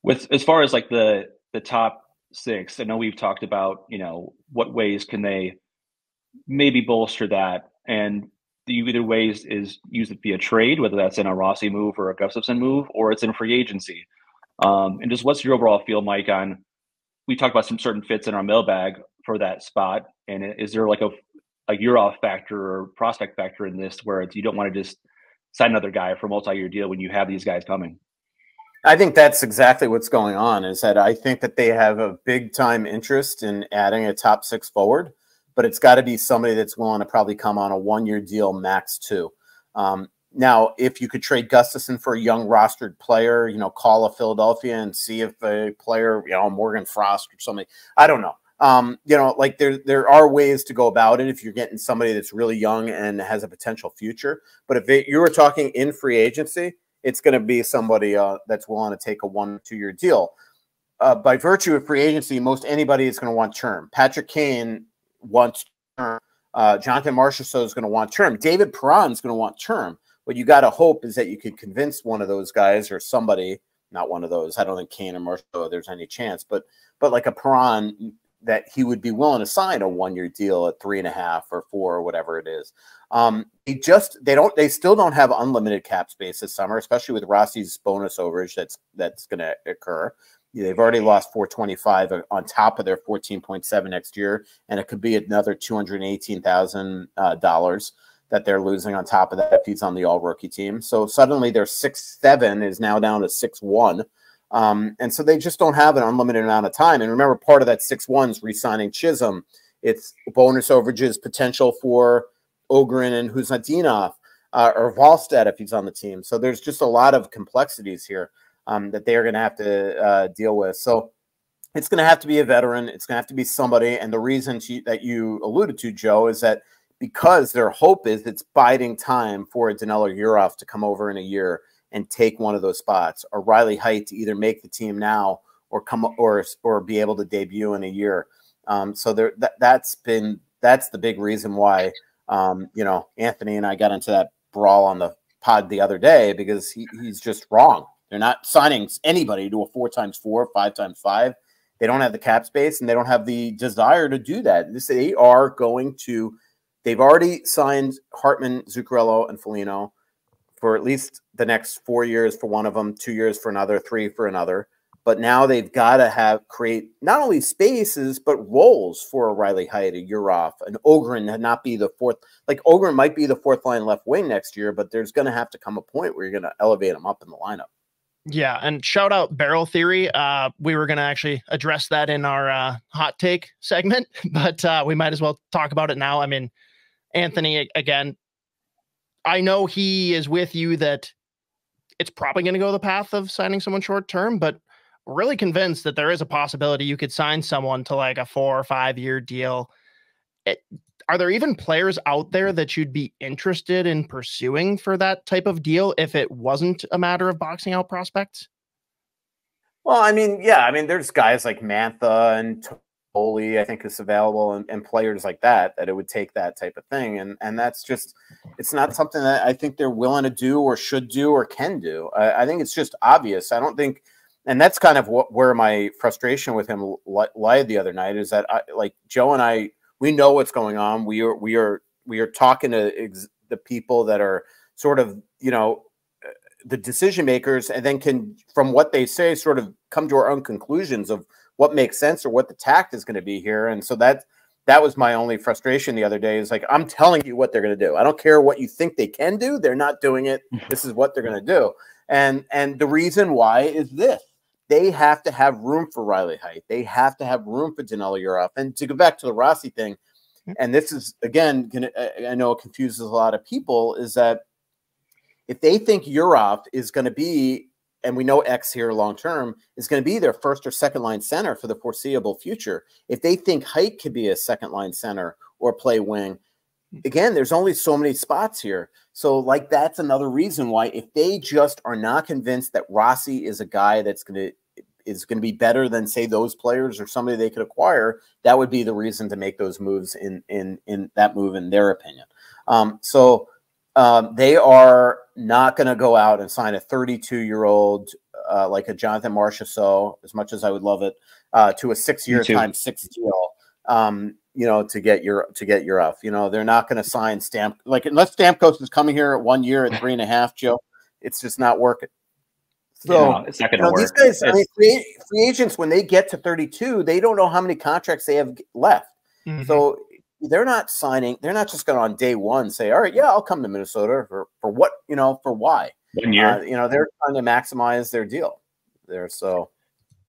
With as far as like the top six, I know we've talked about, what ways can they maybe bolster that, and the either ways is use it via trade, whether that's in a Rossi move or a Gustafson move, or it's in free agency. And just what's your overall feel, Mike, on we talked about some certain fits in our mailbag for that spot, and is there like a year off factor or prospect factor in this where you don't want to just sign another guy for a multi-year deal when you have these guys coming? I think that's exactly what's going on, is that I think that they have a big time interest in adding a top six forward, but it's got to be somebody that's willing to probably come on a 1-year deal, max 2. Now, if you could trade Gustafson for a young rostered player, call a Philadelphia and see if a player, Morgan Frost or something, I don't know. Like there are ways to go about it if you're getting somebody that's really young and has a potential future. But if you were talking in free agency, it's going to be somebody that's willing to take a 1 or 2-year deal. By virtue of free agency, most anybody is going to want term. Patrick Kane wants term. Jonathan Marchessault is going to want term. David Perron is going to want term. What you got to hope is that you could convince one of those guys or somebody, not one of those. I don't think Kane or Marchessault, there's any chance, but like a Perron, that he would be willing to sign a 1-year deal at 3.5 or 4 or whatever it is. They still don't have unlimited cap space this summer, especially with Rossi's bonus overage that's going to occur. They've already lost 425 on top of their 14.7 next year, and it could be another $218,000 that they're losing on top of that if he's on the all rookie team. So suddenly their 6'7" is now down to 6'1". And so they just don't have an unlimited amount of time. And remember, part of that 6'1" is re-signing Chisholm. It's bonus overages potential for Ogren and Huznadinov or Wallstedt if he's on the team. So there's just a lot of complexities here that they are going to have to deal with. So it's going to have to be a veteran. It's going to have to be somebody. And the reason that you alluded to, Joe, is that because their hope is it's biding time for Danilo Urov to come over in a year and take one of those spots, or Riley Heidt to either make the team now or be able to debut in a year. So that's the big reason why Anthony and I got into that brawl on the pod the other day, because he's just wrong. They're not signing anybody to a 4x4, 5x5. They don't have the cap space and they don't have the desire to do that. They've already signed Hartman, Zuccarello, and Foligno for at least the next 4 years for one of them, 2 years for another, 3 for another. But now they've got to create not only spaces, but roles for a Riley Heidt, a Urov, an Ogren, and not be the fourth. Like Ogren might be the fourth line left wing next year, but there's going to have to come a point where you're going to elevate him up in the lineup. Yeah, and shout out Barrel Theory. We were going to actually address that in our hot take segment, but we might as well talk about it now. I mean, Anthony, again, I know he is with you that it's probably going to go the path of signing someone short term, but really convinced that there is a possibility you could sign someone to like a 4 or 5 year deal. Are there even players out there that you'd be interested in pursuing for that type of deal if it wasn't a matter of boxing out prospects? Well, I mean, yeah, there's guys like Mantha and Tolley, I think, is available, and players like that it would take that type of thing. And that's just, it's not something that I think they're willing to do or should do or can do. I think it's just obvious. I don't think, and that's kind of where my frustration with him lied the other night, is that like Joe and I, we know what's going on. We are talking to the people that are sort of, the decision makers, and then can, from what they say, sort of come to our own conclusions of what makes sense or what the tact is going to be here. And so that was my only frustration the other day, is like, I'm telling you what they're going to do. I don't care what you think they can do. They're not doing it. This is what they're going to do. And the reason why is this: they have to have room for Riley Heidt. They have to have room for Danilo Urov. And to go back to the Rossi thing, and this is, again, I know it confuses a lot of people, is that if they think Urov is going to be, and we know X here long-term, is going to be their first or second line center for the foreseeable future, if they think Heidt could be a second line center or play wing, again, there's only so many spots here. So like, that's another reason why, if they just are not convinced that Rossi is a guy that's going to be better than, say, those players or somebody they could acquire, that would be the reason to make those moves in that move, in their opinion. They are not going to go out and sign a 32-year-old like a Jonathan Marchessault, as much as I would love it, to a 6-year times 6 deal. You know, to get your F. You know, they're not going to sign like unless Stamkos is coming here at 1 year at 3.5, Joe. It's just not working. So no, it's not going to work. These guys, I mean, free agents, when they get to 32, they don't know how many contracts they have left. So they're not signing. They're not just going to on day one say, "All right, yeah, I'll come to Minnesota for what, you know, for why." 1 year. You know, they're trying to maximize their deal there. So